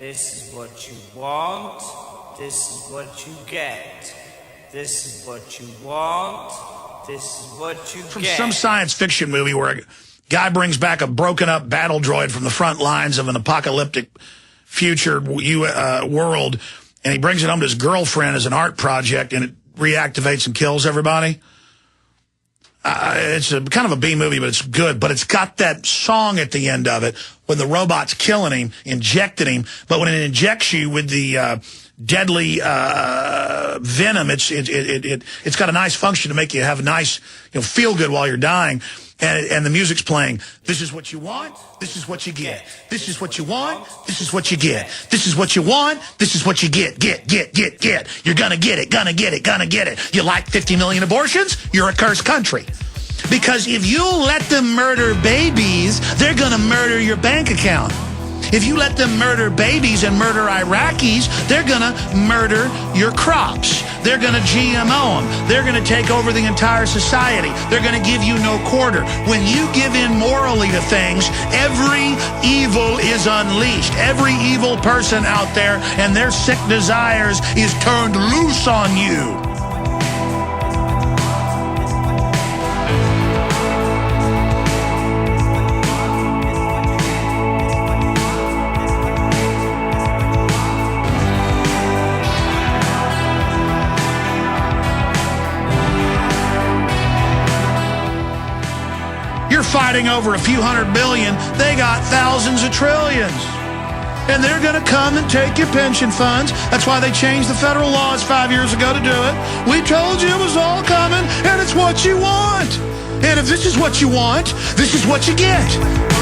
This is what you want. This is what you get. This is what you want. This is what you get. From some science fiction movie where a guy brings back a broken up battle droid from the front lines of an apocalyptic future world, and he brings it home to his girlfriend as an art project, and it reactivates and kills everybody. It's kind of a B movie, but it's good. But it's got that song at the end of it when the robot's killing him, injected him. But when it injects you with the deadly venom, it's got a nice function to make you have a nice, feel good while you're dying. And the music's playing. This is what you want. This is what you get. This is what you want. This is what you get. This is what you want. This is what you get. Get. You're gonna get it. Gonna get it. You like 50 million abortions? You're a cursed country. Because if you let them murder babies, they're gonna murder your bank account. If you let them murder babies and murder Iraqis, they're going to murder your crops. They're going to GMO them. They're going to take over the entire society. They're going to give you no quarter. When you give in morally to things, every evil is unleashed. Every evil person out there and their sick desires is turned loose on you. You're fighting over a few $100 billion. They got thousands of trillions. And they're going to come and take your pension funds. That's why they changed the federal laws 5 years ago to do it. We told you it was all coming, and it's what you want. And if this is what you want, this is what you get.